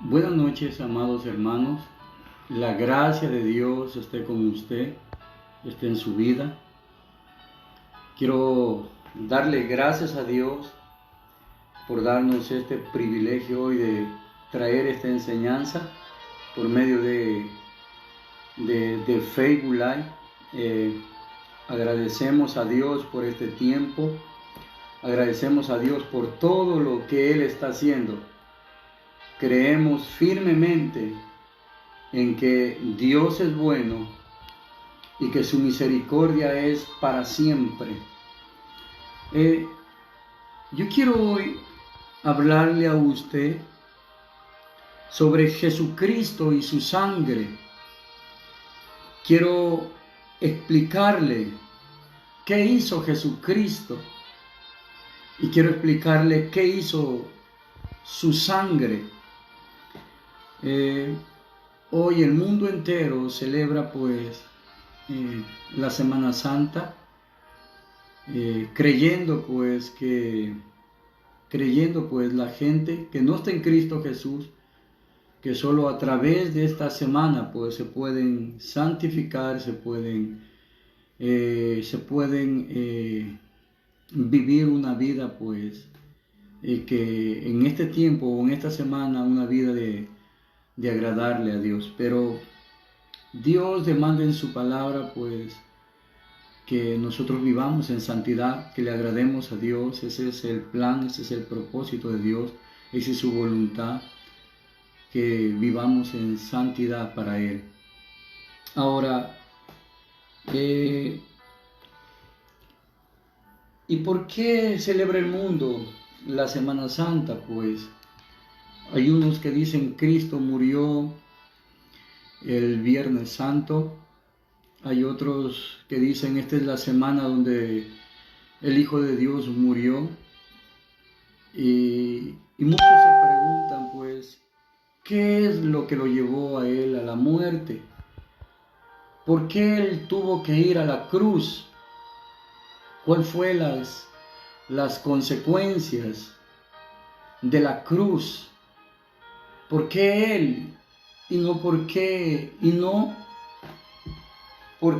Buenas noches, amados hermanos. La gracia de Dios esté con usted, esté en su vida. Quiero darle gracias a Dios por darnos este privilegio hoy de traer esta enseñanza por medio de Facebook Live. Agradecemos a Dios por este tiempo. Agradecemos a Dios por todo lo que Él está haciendo. Creemos firmemente en que Dios es bueno y que su misericordia es para siempre. Yo quiero hoy hablarle a usted sobre Jesucristo y su sangre. Quiero explicarle qué hizo Jesucristo y quiero explicarle qué hizo su sangre. Hoy el mundo entero celebra la Semana Santa, creyendo la gente que no está en Cristo Jesús, que solo a través de esta semana se pueden santificar, se pueden vivir una vida que en este tiempo o en esta semana una vida de agradarle a Dios. Pero Dios demanda en su palabra que nosotros vivamos en santidad, que le agrademos a Dios. Ese es el plan, ese es el propósito de Dios, esa es su voluntad, que vivamos en santidad para Él. Ahora, ¿y por qué celebra el mundo la Semana Santa? Hay unos que dicen Cristo murió el Viernes Santo. Hay otros que dicen esta es la semana donde el Hijo de Dios murió. Y muchos se preguntan ¿qué es lo que lo llevó a Él a la muerte? ¿Por qué Él tuvo que ir a la cruz? ¿Cuáles fueron las consecuencias de la cruz? ¿Por qué Él? Y no por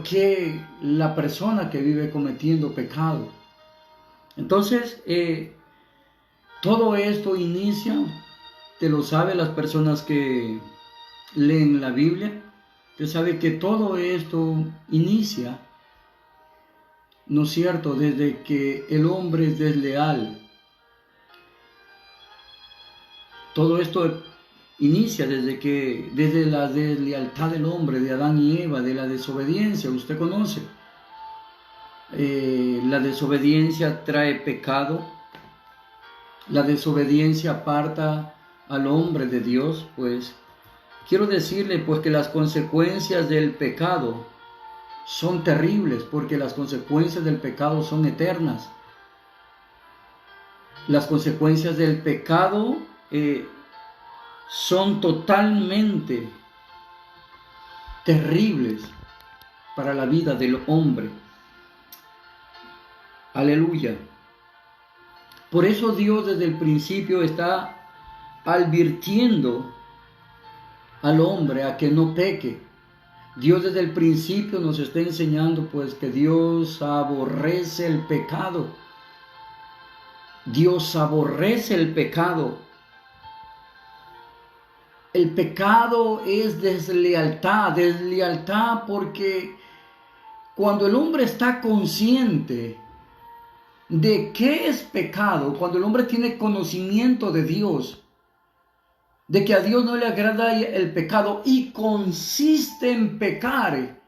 qué la persona que vive cometiendo pecado. Entonces, todo esto inicia, te lo sabe las personas que leen la Biblia, te sabe que todo esto inicia, ¿no es cierto?, desde que el hombre es desleal. Todo esto inicia desde la deslealtad del hombre, de Adán y Eva, de la desobediencia. Usted conoce. La desobediencia trae pecado. La desobediencia aparta al hombre de Dios. Quiero decirle que las consecuencias del pecado son terribles, porque las consecuencias del pecado son eternas. Las consecuencias del pecado son totalmente terribles para la vida del hombre. Aleluya. Por eso Dios desde el principio está advirtiendo al hombre a que no peque. Dios desde el principio nos está enseñando que Dios aborrece el pecado. Dios aborrece el pecado. El pecado es deslealtad porque cuando el hombre está consciente de qué es pecado, cuando el hombre tiene conocimiento de Dios, de que a Dios no le agrada el pecado y consiste en pecar,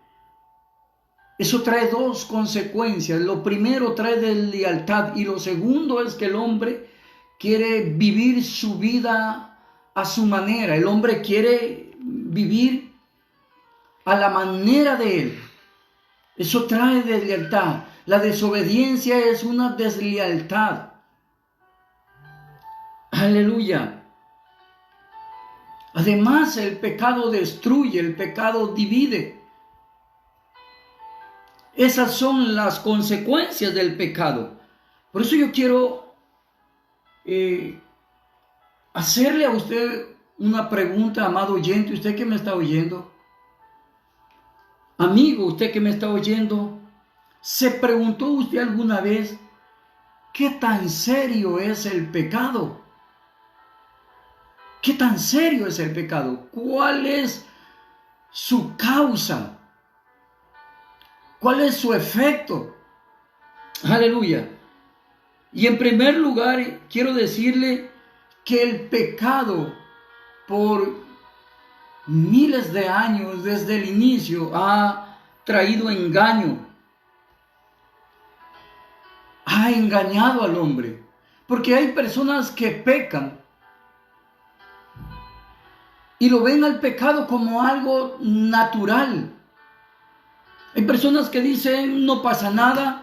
eso trae dos consecuencias. Lo primero, trae deslealtad, y lo segundo es que el hombre quiere vivir su vida a su manera. El hombre quiere vivir a la manera de él. Eso trae deslealtad. La desobediencia es una deslealtad. Aleluya. Además, el pecado destruye, el pecado divide. Esas son las consecuencias del pecado. Por eso yo quiero hacerle a usted una pregunta, amado oyente, usted que me está oyendo. Amigo, usted que me está oyendo, ¿se preguntó usted alguna vez qué tan serio es el pecado? ¿Qué tan serio es el pecado? ¿Cuál es su causa? ¿Cuál es su efecto? Aleluya. Y en primer lugar, quiero decirle que el pecado por miles de años desde el inicio ha traído engaño. Ha engañado al hombre. Porque hay personas que pecan y lo ven al pecado como algo natural. Hay personas que dicen no pasa nada.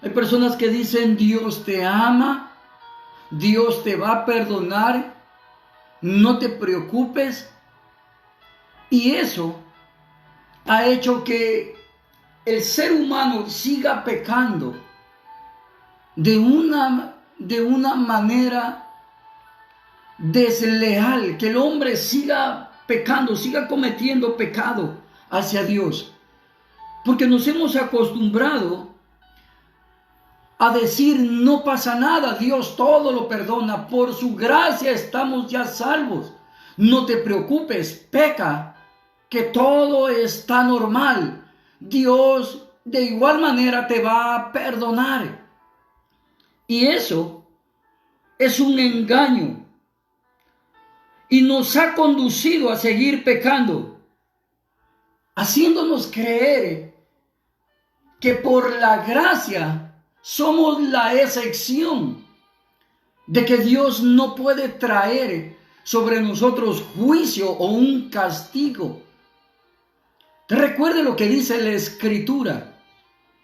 Hay personas que dicen Dios te ama, Dios te va a perdonar, no te preocupes. Y eso ha hecho que el ser humano siga pecando de una manera desleal, que el hombre siga pecando, siga cometiendo pecado hacia Dios. Porque nos hemos acostumbrado a decir no pasa nada, Dios todo lo perdona, por su gracia estamos ya salvos. No te preocupes, peca, que todo está normal. Dios de igual manera te va a perdonar. Y eso es un engaño. Y nos ha conducido a seguir pecando, haciéndonos creer que por la gracia somos la excepción, de que Dios no puede traer sobre nosotros juicio o un castigo. Recuerde lo que dice la Escritura,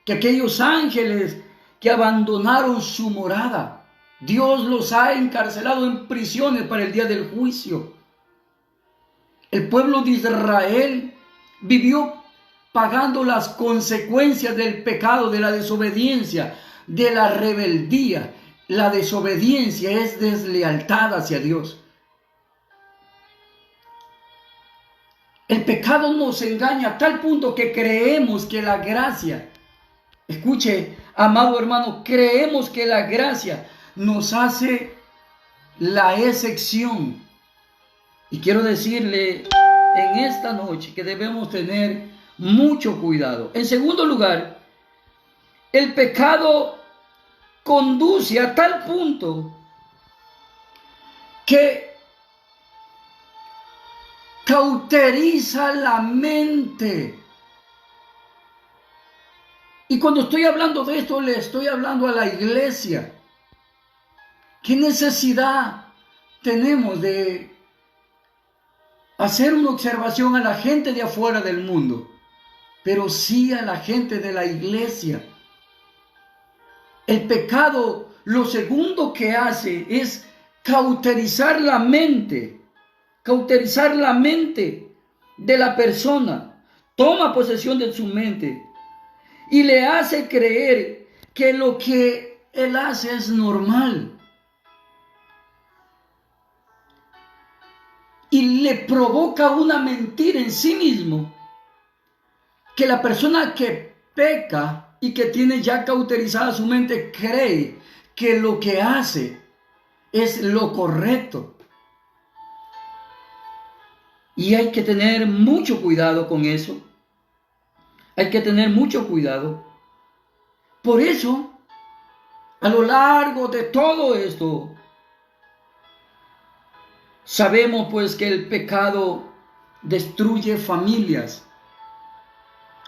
que aquellos ángeles que abandonaron su morada, Dios los ha encarcelado en prisiones para el día del juicio. El pueblo de Israel vivió pagando las consecuencias del pecado, de la desobediencia, de la rebeldía. La desobediencia es deslealtad hacia Dios. El pecado nos engaña a tal punto que creemos que la gracia, escuche, amado hermano, creemos que la gracia nos hace la excepción. Y quiero decirle en esta noche que debemos tener mucho cuidado. En segundo lugar, el pecado conduce a tal punto que cauteriza la mente. Y cuando estoy hablando de esto, le estoy hablando a la iglesia. ¿Qué necesidad tenemos de hacer una observación a la gente de afuera del mundo, pero sí a la gente de la iglesia? El pecado, lo segundo que hace es cauterizar la mente de la persona. Toma posesión de su mente y le hace creer que lo que él hace es normal. Y le provoca una mentira en sí mismo, que la persona que peca y que tiene ya cauterizada su mente cree que lo que hace es lo correcto. Y hay que tener mucho cuidado con eso. Hay que tener mucho cuidado. Por eso, a lo largo de todo esto, sabemos pues que el pecado destruye familias,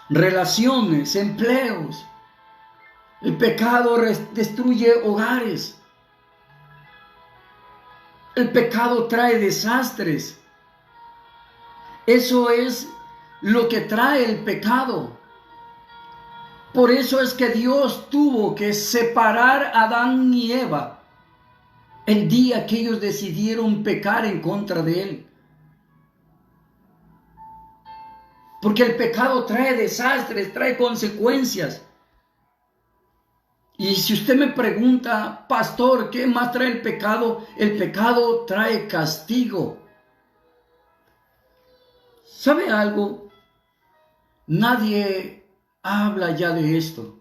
relaciones, empleos. El pecado destruye hogares. El pecado trae desastres. Eso es lo que trae el pecado. Por eso es que Dios tuvo que separar a Adán y Eva el día que ellos decidieron pecar en contra de Él. Porque el pecado trae desastres, trae consecuencias. Y si usted me pregunta, pastor, ¿qué más trae el pecado? El pecado trae castigo. ¿Sabe algo? Nadie habla ya de esto.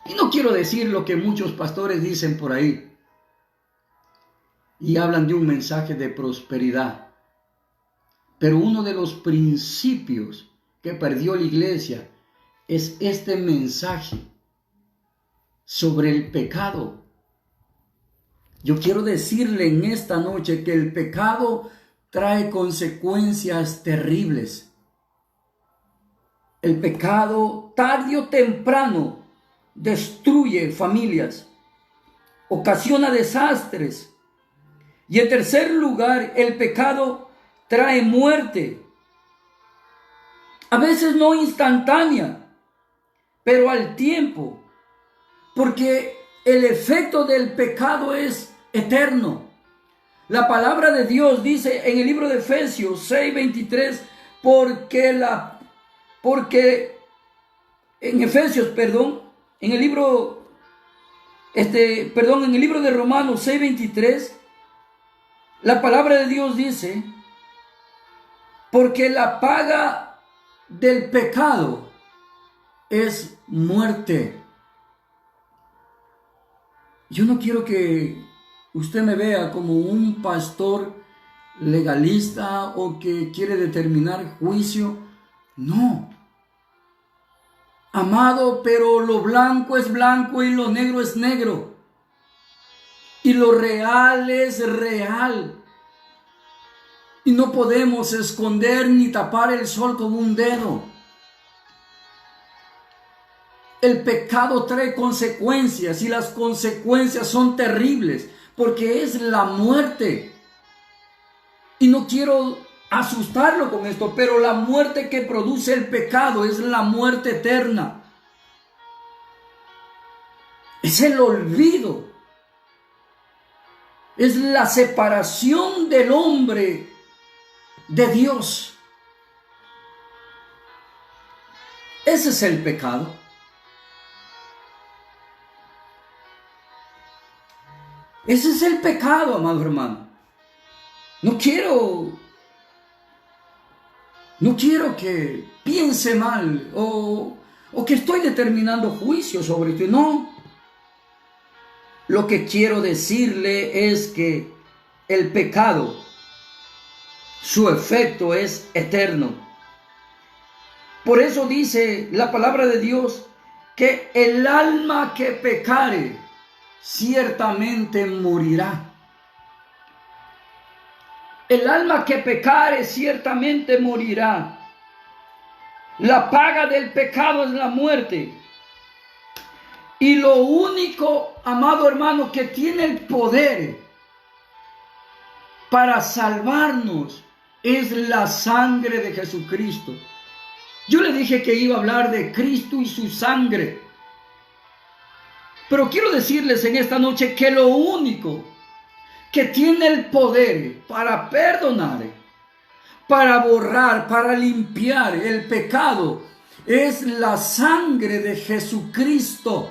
Y no quiero decir lo que muchos pastores dicen por ahí. Y hablan de un mensaje de prosperidad. Pero uno de los principios que perdió la iglesia es este mensaje sobre el pecado. Yo quiero decirle en esta noche que el pecado trae consecuencias terribles. El pecado, tarde o temprano, destruye familias, ocasiona desastres. Y en tercer lugar, el pecado trae muerte. A veces no instantánea, pero al tiempo. Porque el efecto del pecado es eterno. La palabra de Dios dice en el libro de Efesios 6:23, porque en Efesios, en el libro de Romanos 6:23, la palabra de Dios dice, porque la paga del pecado es muerte. Yo no quiero que usted me vea como un pastor legalista o que quiere determinar juicio. No. Amado, pero lo blanco es blanco y lo negro es negro. Y lo real es real. Y no podemos esconder ni tapar el sol con un dedo. El pecado trae consecuencias y las consecuencias son terribles porque es la muerte. Y no quiero asustarlo con esto, pero la muerte que produce el pecado es la muerte eterna. Es el olvido. Es la separación del hombre de Dios. Ese es el pecado. Ese es el pecado, amado hermano. No quiero que piense mal o que estoy determinando juicio sobre usted. No. Lo que quiero decirle es que el pecado, su efecto es eterno. Por eso dice la palabra de Dios que el alma que pecare ciertamente morirá. El alma que pecare ciertamente morirá. La paga del pecado es la muerte. Y lo único, amado hermano, que tiene el poder para salvarnos es la sangre de Jesucristo. Yo le dije que iba a hablar de Cristo y su sangre. Pero quiero decirles en esta noche que lo único que tiene el poder para perdonar, para borrar, para limpiar el pecado, es la sangre de Jesucristo.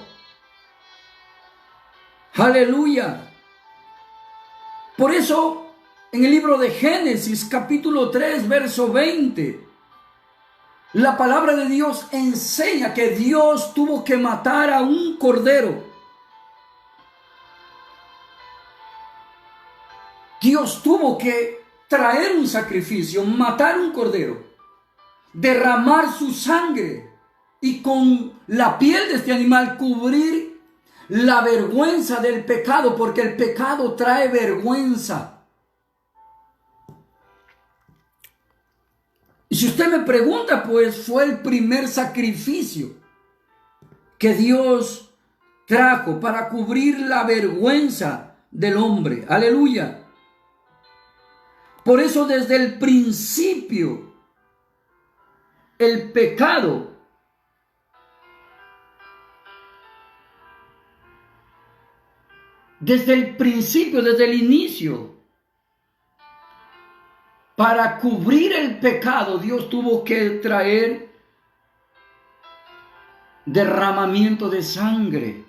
Aleluya. Por eso, en el libro de Génesis, capítulo 3, verso 20, la palabra de Dios enseña que Dios tuvo que matar a un cordero. Dios tuvo que traer un sacrificio, matar un cordero, derramar su sangre y con la piel de este animal cubrir la vergüenza del pecado, porque el pecado trae vergüenza. Y si usted me pregunta, pues fue el primer sacrificio que Dios trajo para cubrir la vergüenza del hombre. Aleluya. Por eso desde el principio, el pecado desde el principio, desde el inicio, para cubrir el pecado, Dios tuvo que traer derramamiento de sangre.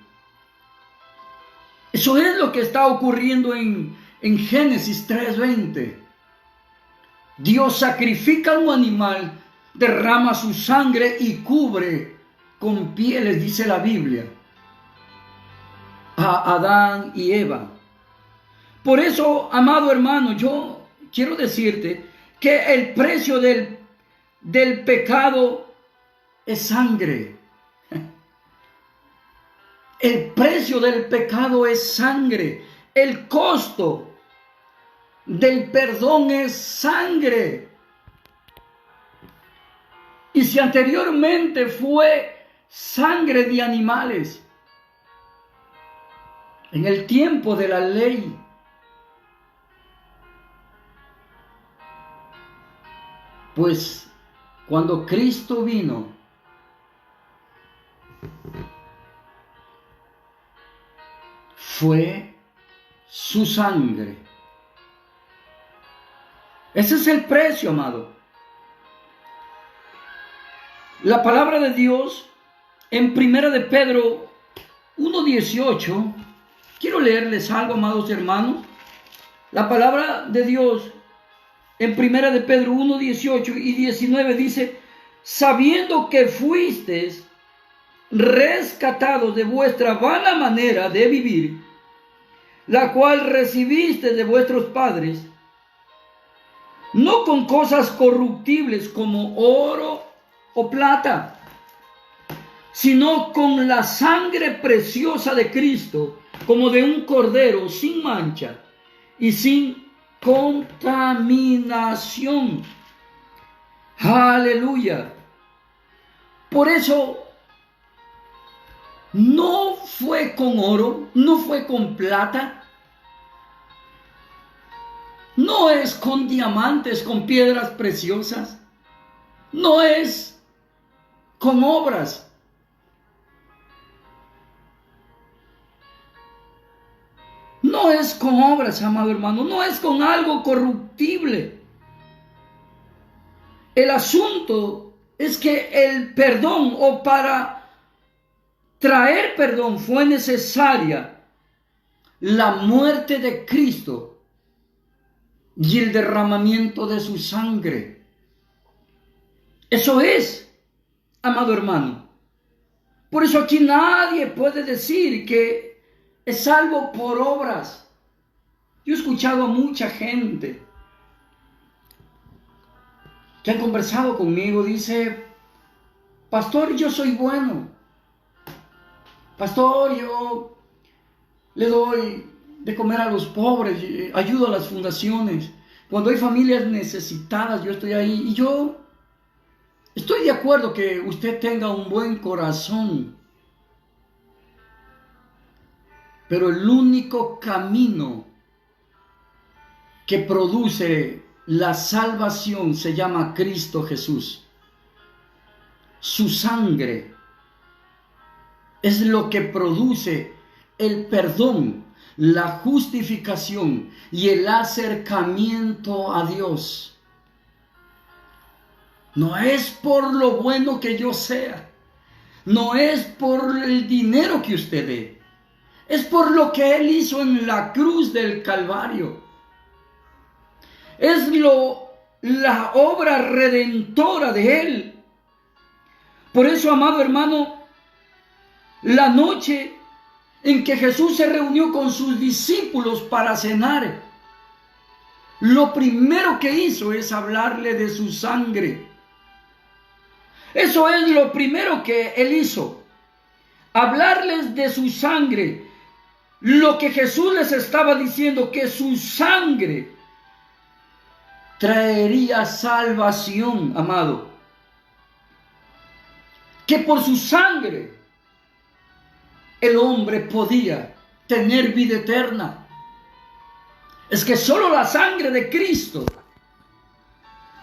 Eso es lo que está ocurriendo en Génesis 3:20. Dios sacrifica un animal, derrama su sangre y cubre con pieles, dice la Biblia, a Adán y Eva. Por eso, amado hermano, yo quiero decirte que el precio del pecado es sangre. El precio del pecado es sangre. El costo del perdón es sangre. Y si anteriormente fue sangre de animales, en el tiempo de la ley, pues cuando Cristo vino, fue su sangre. Ese es el precio, amado. La palabra de Dios en 1 de Pedro 1:18, quiero leerles algo, amados hermanos. La palabra de Dios en 1 de Pedro 1:18 y 19 dice: sabiendo que fuisteis rescatados de vuestra vana manera de vivir, la cual recibiste de vuestros padres, no con cosas corruptibles como oro o plata, sino con la sangre preciosa de Cristo, como de un cordero sin mancha y sin contaminación. Aleluya. Por eso no fue con oro, no fue con plata, no es con diamantes, con piedras preciosas, no es con obras. No es con obras, amado hermano, no es con algo corruptible. El asunto es que el perdón, o para traer perdón, fue necesaria la muerte de Cristo y el derramamiento de su sangre. Eso es, amado hermano. Por eso aquí nadie puede decir que es salvo por obras. Yo he escuchado a mucha gente que han conversado conmigo, dice: pastor, yo soy bueno. Pastor, yo le doy de comer a los pobres, ayudo a las fundaciones. Cuando hay familias necesitadas, yo estoy ahí. Y yo estoy de acuerdo que usted tenga un buen corazón. Pero el único camino que produce la salvación se llama Cristo Jesús. Su sangre es lo que produce el perdón, la justificación y el acercamiento a Dios. No es por lo bueno que yo sea, no es por el dinero que usted dé, es por lo que Él hizo en la cruz del Calvario. Es la obra redentora de Él. Por eso, amado hermano, la noche en que Jesús se reunió con sus discípulos para cenar, lo primero que hizo es hablarle de su sangre. Eso es lo primero que Él hizo, hablarles de su sangre. Lo que Jesús les estaba diciendo, que su sangre traería salvación, amado. Que por su sangre el hombre podía tener vida eterna. Es que solo la sangre de Cristo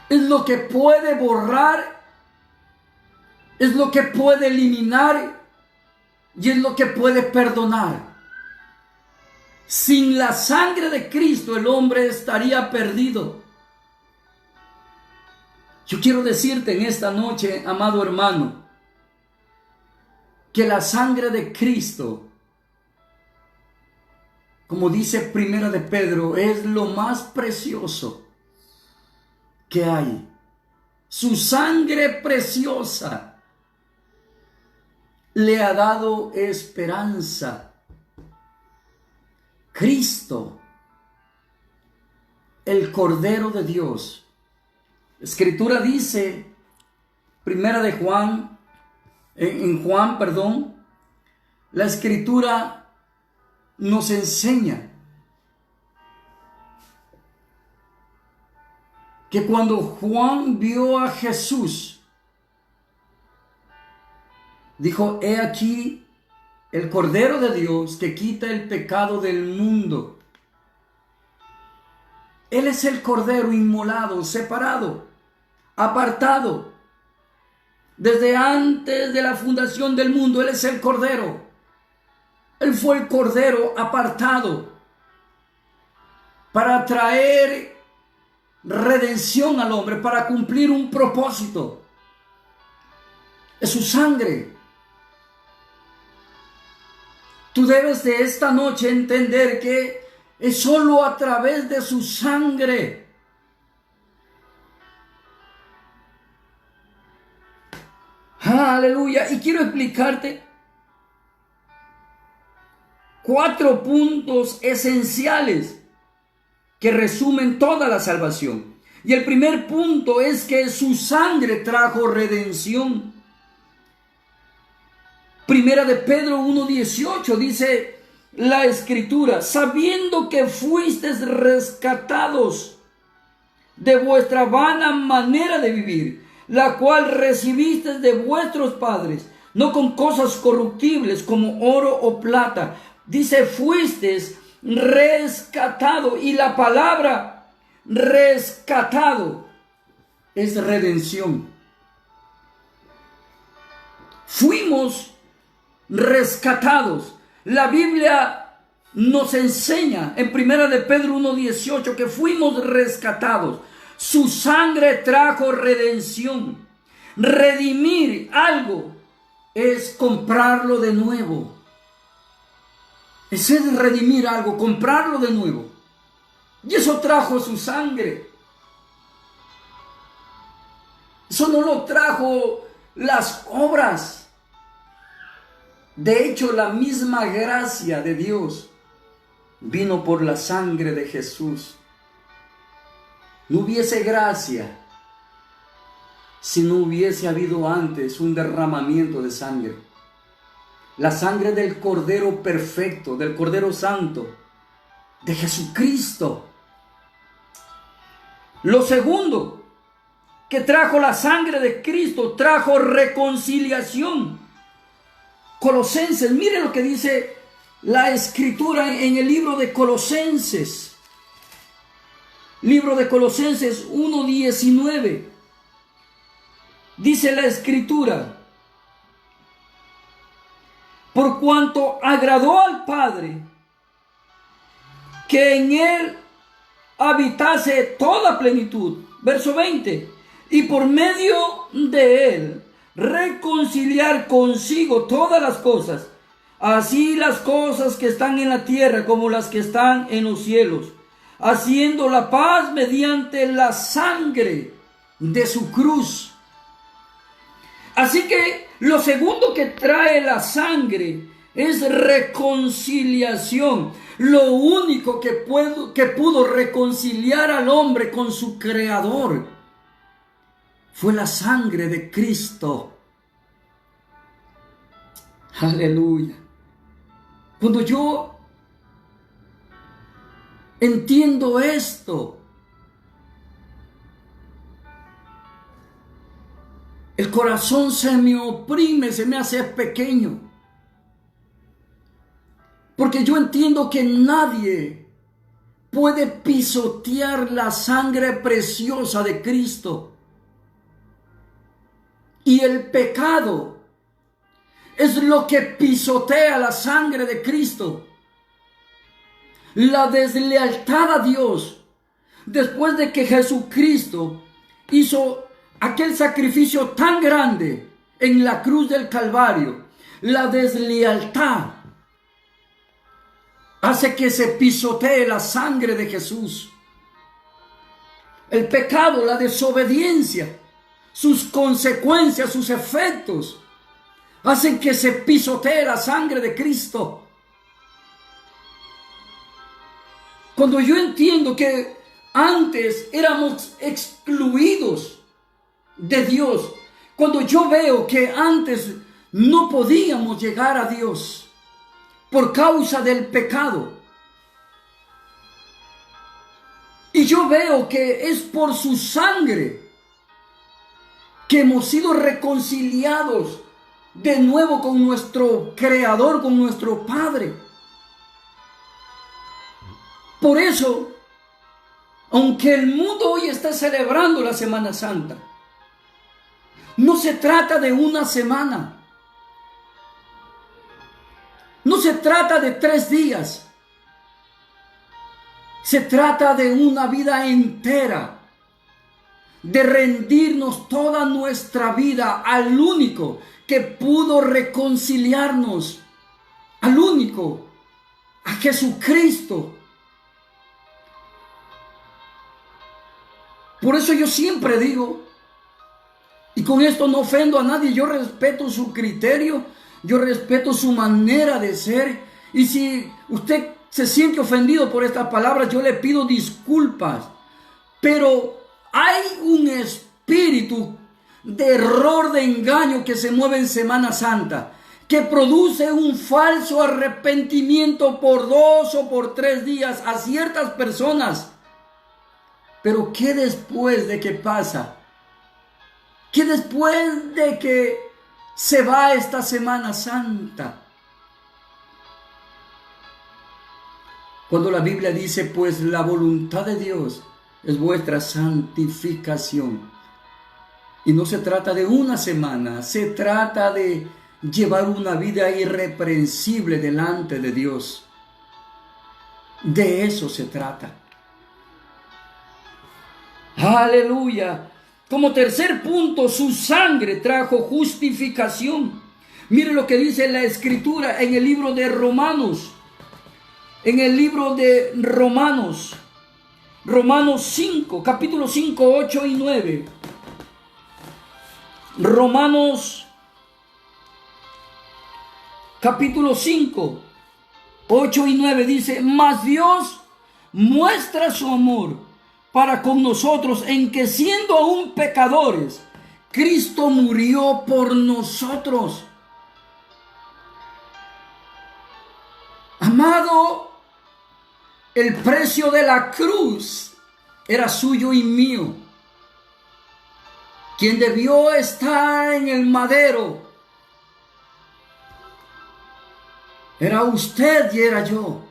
es lo que puede borrar, es lo que puede eliminar y es lo que puede perdonar. Sin la sangre de Cristo el hombre estaría perdido. Yo quiero decirte en esta noche, amado hermano, que la sangre de Cristo, como dice 1 de Pedro, es lo más precioso que hay. Su sangre preciosa le ha dado esperanza. Cristo, el Cordero de Dios. La Escritura dice, primera de Juan, en Juan, la Escritura nos enseña que cuando Juan vio a Jesús, dijo: he aquí el Cordero de Dios que quita el pecado del mundo. Él es el Cordero inmolado, separado, apartado. Desde antes de la fundación del mundo, Él es el Cordero. Él fue el Cordero apartado para traer redención al hombre, para cumplir un propósito. Es su sangre. Tú debes de esta noche entender que es solo a través de su sangre. Aleluya. Y quiero explicarte 4 puntos esenciales que resumen toda la salvación. Y el primer punto es que su sangre trajo redención. Primera de Pedro 1:18 dice la Escritura: sabiendo que fuisteis rescatados de vuestra vana manera de vivir, la cual recibisteis de vuestros padres, no con cosas corruptibles como oro o plata. Dice, fuisteis rescatado, y la palabra rescatado es redención. Fuimos rescatados. La Biblia nos enseña en primera de Pedro 1:18 que fuimos rescatados. Su sangre trajo redención. Redimir algo es comprarlo de nuevo. Ese es redimir algo, comprarlo de nuevo. Y eso trajo su sangre. Eso no lo trajo las obras. De hecho, la misma gracia de Dios vino por la sangre de Jesús. No hubiese gracia si no hubiese habido antes un derramamiento de sangre. La sangre del Cordero perfecto, del Cordero Santo, de Jesucristo. Lo segundo que trajo la sangre de Cristo, trajo reconciliación. Colosenses, mire lo que dice la Escritura en el libro de Colosenses. Libro de Colosenses 1:19. Dice la Escritura: por cuanto agradó al Padre que en él habitase toda plenitud. Verso 20. Y por medio de él reconciliar consigo todas las cosas, así las cosas que están en la tierra como las que están en los cielos, haciendo la paz mediante la sangre de su cruz. Así que lo segundo que trae la sangre es reconciliación. Lo único que pudo reconciliar al hombre con su Creador fue la sangre de Cristo. Aleluya. Cuando yo entiendo esto, el corazón se me oprime, se me hace pequeño. Porque yo entiendo que nadie puede pisotear la sangre preciosa de Cristo. Y el pecado es lo que pisotea la sangre de Cristo. La deslealtad a Dios, después de que Jesucristo hizo aquel sacrificio tan grande en la cruz del Calvario, la deslealtad hace que se pisotee la sangre de Jesús. El pecado, la desobediencia, sus consecuencias, sus efectos, hacen que se pisotee la sangre de Cristo. Cuando yo entiendo que antes éramos excluidos de Dios, cuando yo veo que antes no podíamos llegar a Dios por causa del pecado, y yo veo que es por su sangre que hemos sido reconciliados de nuevo con nuestro Creador, con nuestro Padre. Por eso, aunque el mundo hoy está celebrando la Semana Santa, no se trata de una semana. No se trata de 3 días. Se trata de una vida entera, de rendirnos toda nuestra vida al único que pudo reconciliarnos, al único, a Jesucristo. Por eso yo siempre digo, y con esto no ofendo a nadie, yo respeto su criterio, yo respeto su manera de ser, y si usted se siente ofendido por estas palabras, yo le pido disculpas, pero hay un espíritu de error, de engaño que se mueve en Semana Santa, que produce un falso arrepentimiento por 2 o por 3 días a ciertas personas. Pero ¿qué después de que pasa? ¿Qué después de que se va esta Semana Santa? Cuando la Biblia dice, pues la voluntad de Dios es vuestra santificación. Y no se trata de una semana, se trata de llevar una vida irreprensible delante de Dios. De eso se trata. Aleluya. Como tercer punto, su sangre trajo justificación. Mire lo que dice la Escritura en el libro de Romanos. En el libro de Romanos 5, capítulo 5, 8 y 9. Romanos capítulo 5, 8 y 9 dice, mas Dios muestra su amor para con nosotros en que siendo aún pecadores, Cristo murió por nosotros. Amado, el precio de la cruz era suyo y mío. Quien debió estar en el madero era usted y era yo.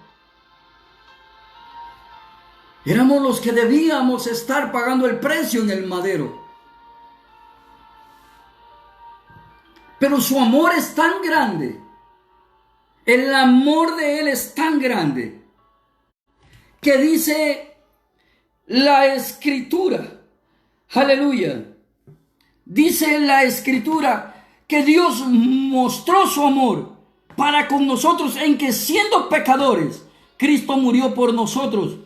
Éramos los que debíamos estar pagando el precio en el madero. Pero su amor es tan grande, el amor de Él es tan grande, que dice la Escritura, aleluya, dice la Escritura que Dios mostró su amor para con nosotros en que siendo pecadores, Cristo murió por nosotros.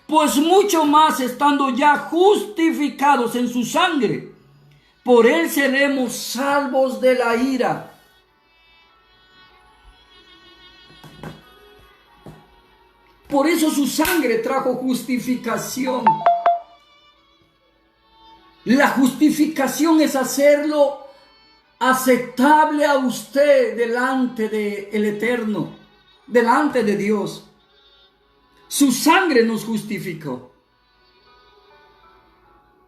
Pues mucho más estando ya justificados en su sangre, por Él seremos salvos de la ira. Por eso su sangre trajo justificación. La justificación es hacerlo aceptable a usted delante del Eterno, delante de Dios. Su sangre nos justificó.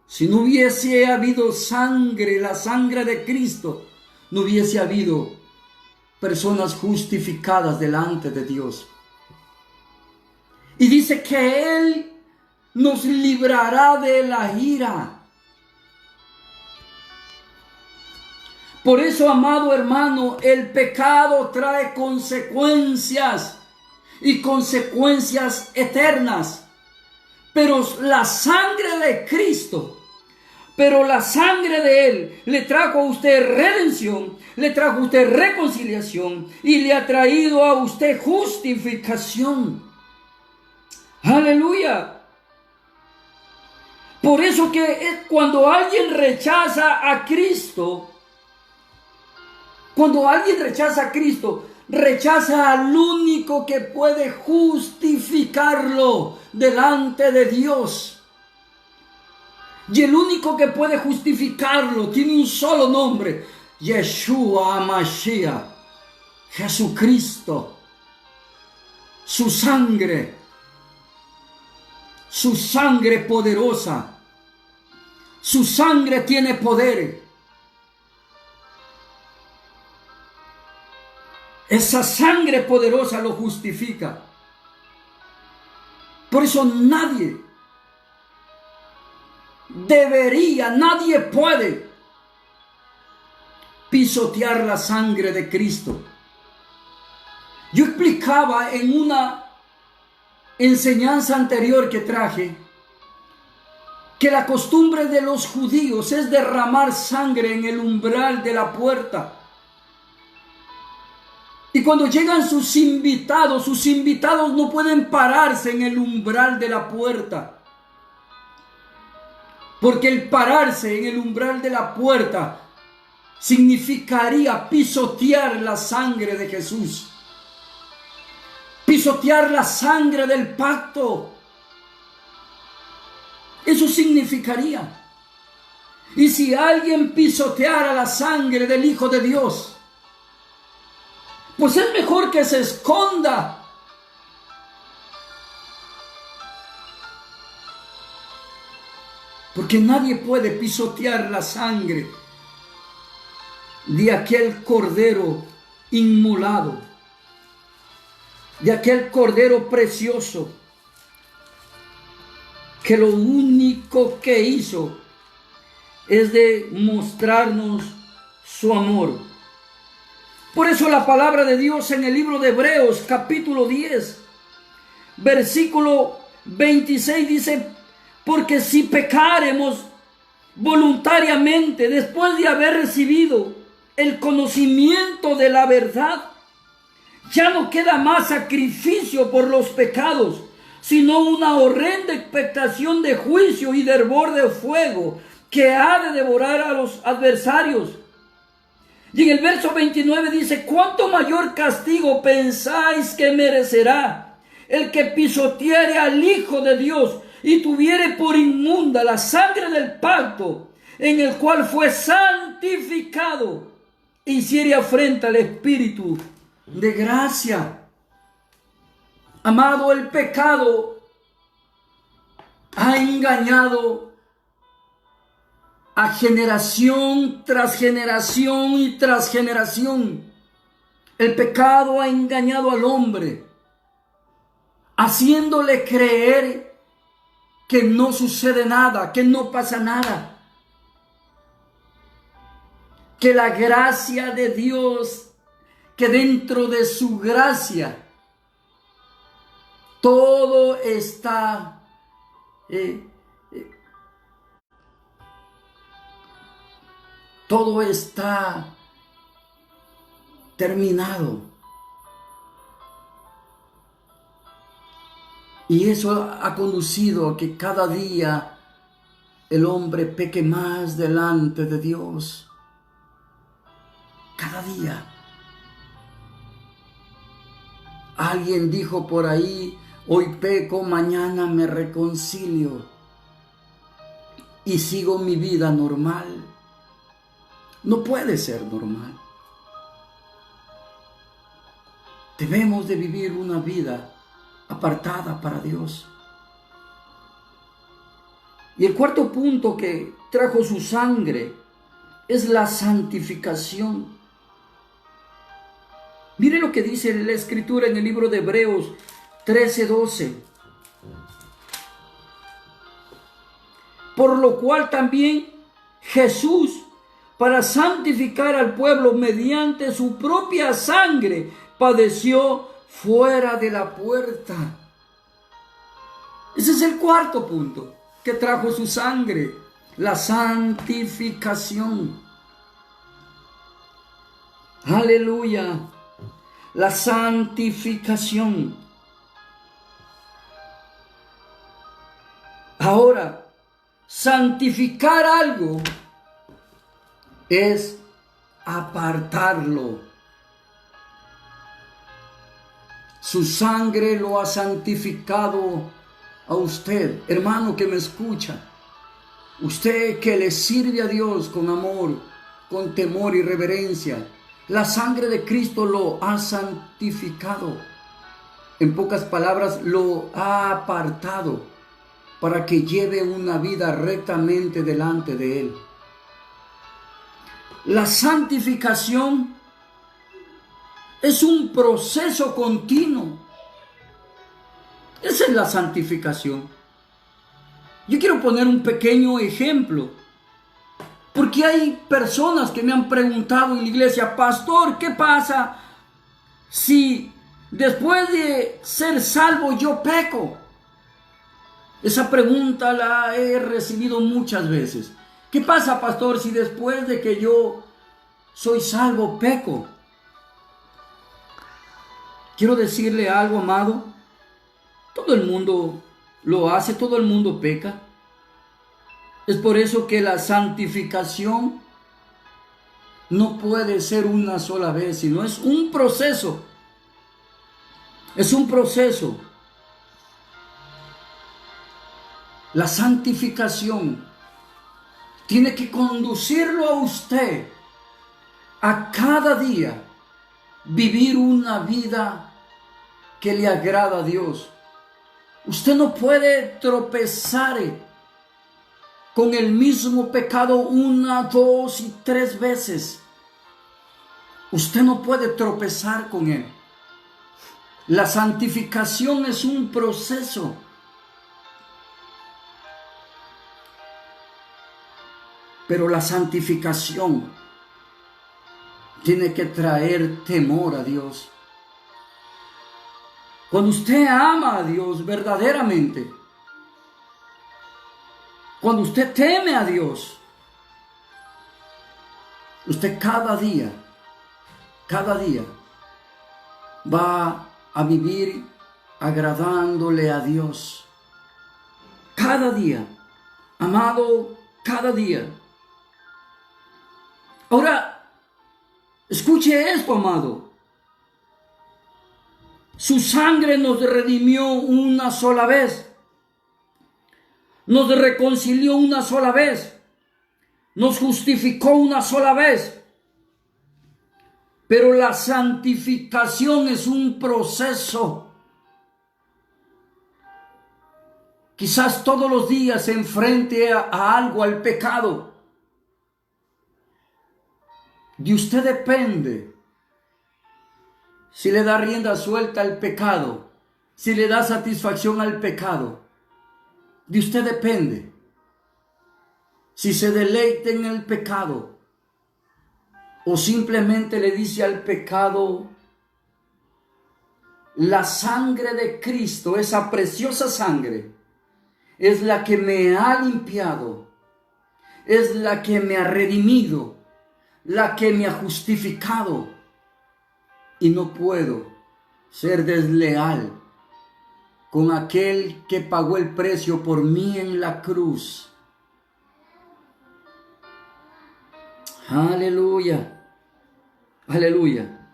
Si no hubiese habido sangre, la sangre de Cristo, no hubiese habido personas justificadas delante de Dios. Y dice que Él nos librará de la ira. Por eso, amado hermano, el pecado trae consecuencias y consecuencias eternas. Pero la sangre de Cristo, pero la sangre de Él le trajo a usted redención, le trajo a usted reconciliación y le ha traído a usted justificación. Aleluya. Por eso que cuando alguien rechaza a Cristo, rechaza al único que puede justificarlo delante de Dios. Y el único que puede justificarlo tiene un solo nombre: Yeshua HaMashiach, Jesucristo. Su sangre poderosa, su sangre tiene poder. Esa sangre poderosa lo justifica. Por eso nadie puede pisotear la sangre de Cristo. Yo explicaba en una enseñanza anterior que traje que la costumbre de los judíos es derramar sangre en el umbral de la puerta. Y cuando llegan sus invitados no pueden pararse en el umbral de la puerta. Porque el pararse en el umbral de la puerta significaría pisotear la sangre de Jesús. Pisotear la sangre del pacto. Eso significaría. Y si alguien pisoteara la sangre del Hijo de Dios, pues es mejor que se esconda. Porque nadie puede pisotear la sangre de aquel cordero inmolado, de aquel cordero precioso, que lo único que hizo es de mostrarnos su amor. Por eso la palabra de Dios en el libro de Hebreos, capítulo 10, versículo 26 dice: porque si pecaremos voluntariamente después de haber recibido el conocimiento de la verdad, ya no queda más sacrificio por los pecados, sino una horrenda expectación de juicio y de hervor de fuego que ha de devorar a los adversarios. Y en el verso 29 dice: ¿cuánto mayor castigo pensáis que merecerá el que pisoteare al Hijo de Dios y tuviere por inmunda la sangre del pacto en el cual fue santificado, e hiciere afrenta al Espíritu de gracia? Amado, el pecado ha engañado a generación tras generación y tras generación. El pecado ha engañado al hombre, haciéndole creer que no sucede nada, que no pasa nada, que la gracia de Dios, que dentro de su gracia todo está todo está terminado. Y eso ha conducido a que cada día el hombre peque más delante de Dios. Cada día. Alguien dijo por ahí: hoy peco, mañana me reconcilio y sigo mi vida normal. No puede ser normal. Debemos de vivir una vida apartada para Dios. Y el cuarto punto que trajo su sangre es la santificación. Mire lo que dice la Escritura en el libro de Hebreos 13:12. Por lo cual también Jesús, para santificar al pueblo mediante su propia sangre, padeció fuera de la puerta. Ese es el cuarto punto que trajo su sangre: la santificación. Aleluya. La santificación. Ahora, santificar algo es apartarlo. Su sangre lo ha santificado a usted, hermano que me escucha. Usted que le sirve a Dios con amor, con temor y reverencia. La sangre de Cristo lo ha santificado. En pocas palabras, lo ha apartado para que lleve una vida rectamente delante de Él. La santificación es un proceso continuo. Esa es la santificación. Yo quiero poner un pequeño ejemplo, porque hay personas que me han preguntado en la iglesia: pastor, ¿qué pasa si después de ser salvo yo peco? Esa pregunta la he recibido muchas veces. ¿Qué pasa, pastor, si después de que yo soy salvo peco? Quiero decirle algo, amado. Todo el mundo lo hace, todo el mundo peca. Es por eso que la santificación no puede ser una sola vez, sino es un proceso. Es un proceso. La santificación tiene que conducirlo a usted a cada día vivir una vida que le agrada a Dios. Usted no puede tropezar con el mismo pecado 1, 2 y 3 veces. Usted no puede tropezar con él. La santificación es un proceso. Pero la santificación tiene que traer temor a Dios. Cuando usted ama a Dios verdaderamente, cuando usted teme a Dios, usted cada día va a vivir agradándole a Dios. Cada día, amado, cada día. Ahora, escuche esto, amado. Su sangre nos redimió una sola vez. Nos reconcilió una sola vez. Nos justificó una sola vez. Pero la santificación es un proceso. Quizás todos los días se enfrente a algo, al pecado. De usted depende si le da rienda suelta al pecado, si le da satisfacción al pecado. De usted depende si se deleita en el pecado o simplemente le dice al pecado: la sangre de Cristo, esa preciosa sangre, es la que me ha limpiado, es la que me ha redimido, la que me ha justificado, y no puedo ser desleal con aquel que pagó el precio por mí en la cruz. Aleluya, aleluya.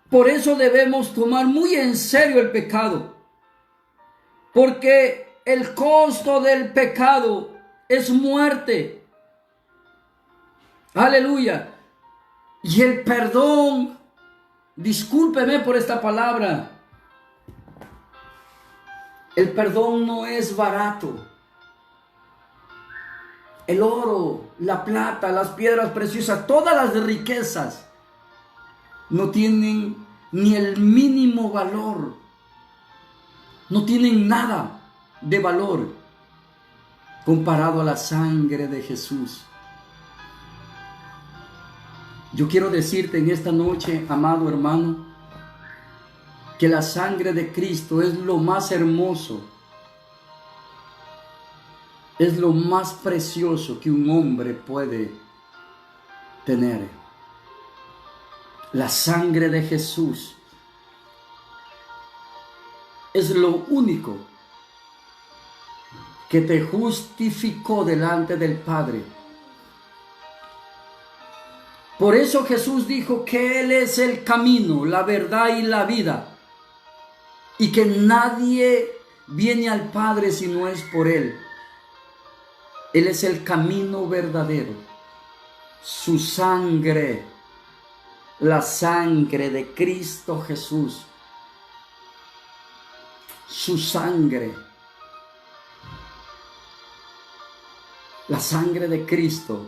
Por eso debemos tomar muy en serio el pecado, porque el costo del pecado es muerte. Aleluya. Y el perdón, discúlpeme por esta palabra, el perdón no es barato. El oro, la plata, las piedras preciosas, todas las riquezas no tienen ni el mínimo valor. No tienen nada de valor comparado a la sangre de Jesús. Yo quiero decirte en esta noche, amado hermano, que la sangre de Cristo es lo más hermoso, es lo más precioso que un hombre puede tener. La sangre de Jesús es lo único que te justificó delante del Padre. Por eso Jesús dijo que Él es el camino, la verdad y la vida, y que nadie viene al Padre si no es por Él. Él es el camino verdadero. Su sangre, la sangre de Cristo Jesús, su sangre, la sangre de Cristo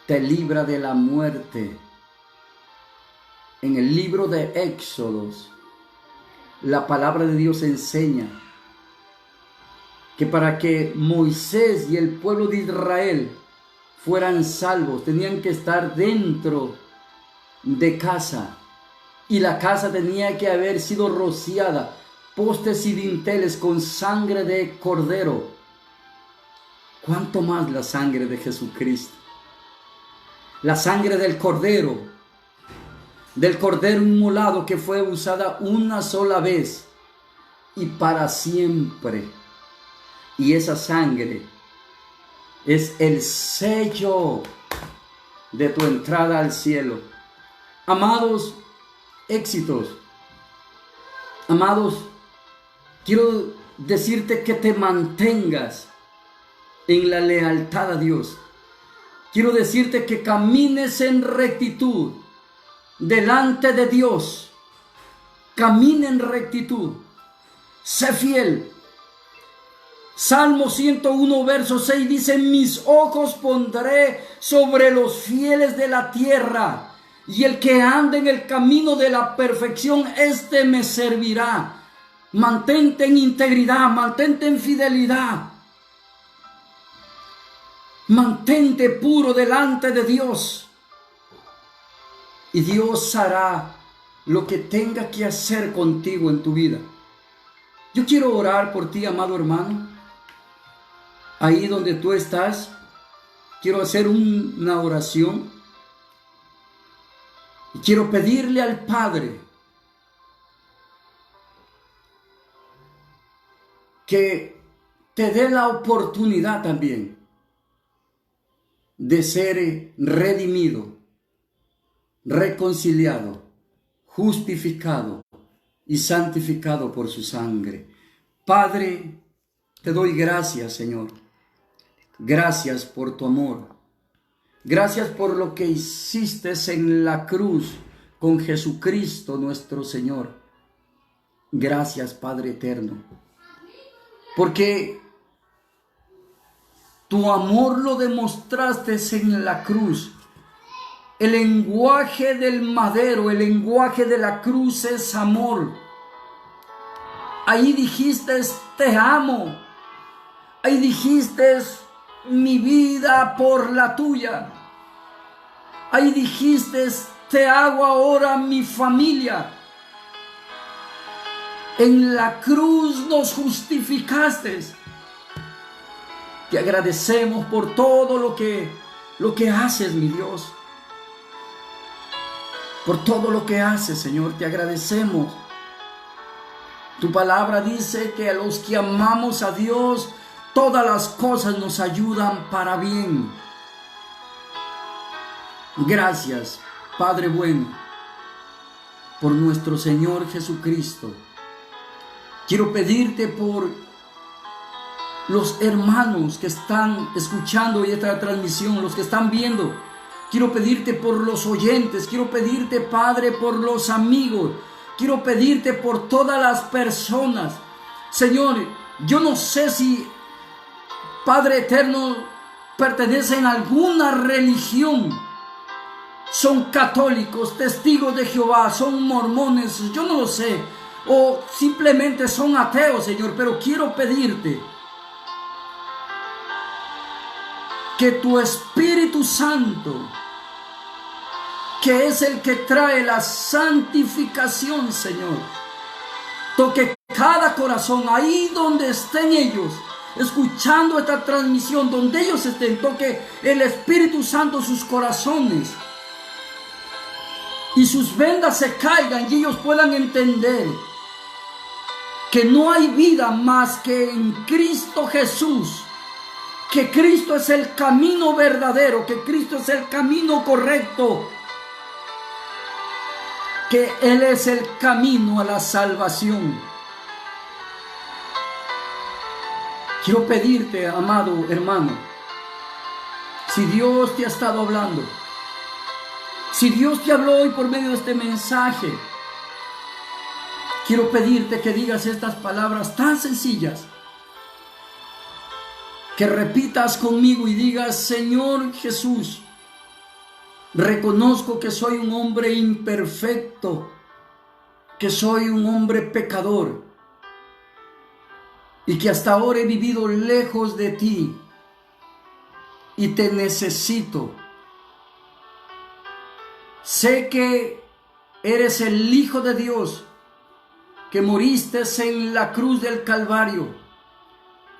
te libra de la muerte. En el libro de Éxodos, la palabra de Dios enseña que para que Moisés y el pueblo de Israel fueran salvos, tenían que estar dentro de casa, y la casa tenía que haber sido rociada, postes y dinteles, con sangre de cordero. ¿Cuánto más la sangre de Jesucristo? La sangre del cordero inmolado, que fue usada una sola vez y para siempre. Y esa sangre es el sello de tu entrada al cielo. Amados, éxitos. Amados, quiero decirte que te mantengas en la lealtad a Dios. Quiero decirte que camines en rectitud delante de Dios. Camina en rectitud. Sé fiel. Salmo 101, verso 6 dice: mis ojos pondré sobre los fieles de la tierra, y el que ande en el camino de la perfección, éste me servirá. Mantente en integridad, mantente en fidelidad. Mantente puro delante de Dios, y Dios hará lo que tenga que hacer contigo en tu vida. Yo quiero orar por ti, amado hermano. Ahí donde tú estás, quiero hacer una oración y quiero pedirle al Padre que te dé la oportunidad también de ser redimido, reconciliado, justificado y santificado por su sangre. Padre, te doy gracias, Señor. Gracias por tu amor. Gracias por lo que hiciste en la cruz con Jesucristo nuestro Señor. Gracias, Padre eterno, porque tu amor lo demostraste en la cruz. El lenguaje del madero, el lenguaje de la cruz es amor. Ahí dijiste: te amo. Ahí dijiste: mi vida por la tuya. Ahí dijiste: te hago ahora mi familia. En la cruz nos justificaste. Te agradecemos por todo lo que haces, mi Dios. Por todo lo que haces, Señor, te agradecemos. Tu palabra dice que a los que amamos a Dios, todas las cosas nos ayudan para bien. Gracias, Padre bueno, por nuestro Señor Jesucristo. Quiero pedirte por los hermanos que están escuchando esta transmisión, los que están viendo. Quiero pedirte por los oyentes. Quiero pedirte, Padre, por los amigos. Quiero pedirte por todas las personas. Señor, yo no sé si, Padre eterno, pertenecen a alguna religión. Son católicos, testigos de Jehová, son mormones, yo no lo sé. O simplemente son ateos, Señor. Pero quiero pedirte que tu Espíritu Santo, que es el que trae la santificación, Señor, toque cada corazón, ahí donde estén ellos, escuchando esta transmisión, donde ellos estén, toque el Espíritu Santo sus corazones, y sus vendas se caigan y ellos puedan entender que no hay vida más que en Cristo Jesús, que Cristo es el camino verdadero, que Cristo es el camino correcto, que Él es el camino a la salvación. Quiero pedirte, amado hermano, si Dios te ha estado hablando, si Dios te habló hoy por medio de este mensaje, quiero pedirte que digas estas palabras tan sencillas, que repitas conmigo y digas: Señor Jesús, reconozco que soy un hombre imperfecto, que soy un hombre pecador y que hasta ahora he vivido lejos de ti y te necesito. Sé que eres el Hijo de Dios, que moriste en la cruz del Calvario.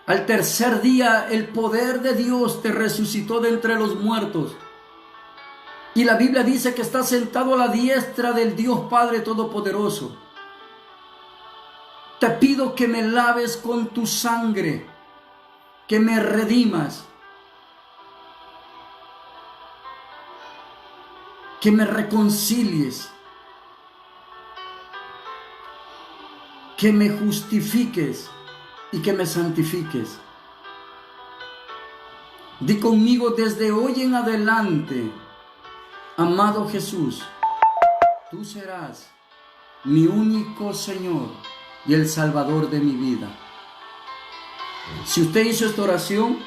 Al tercer día el poder de Dios te resucitó de entre los muertos. Y la Biblia dice que está sentado a la diestra del Dios Padre Todopoderoso. Te pido que me laves con tu sangre, que me redimas, que me reconcilies, que me justifiques y que me santifiques. Di conmigo desde hoy en adelante: amado Jesús, tú serás mi único Señor y el Salvador de mi vida. Si usted hizo esta oración,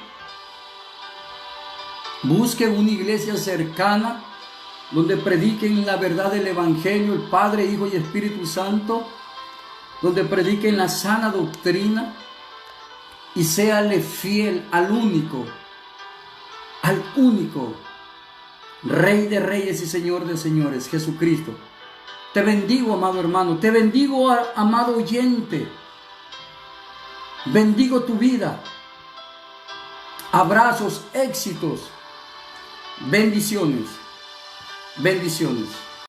busque una iglesia cercana donde prediquen la verdad del Evangelio, el Padre, Hijo y Espíritu Santo, donde prediquen la sana doctrina, y séale fiel al único Rey de reyes y Señor de señores, Jesucristo. Te bendigo, amado hermano, te bendigo, amado oyente. Bendigo tu vida. Abrazos, éxitos, bendiciones, bendiciones.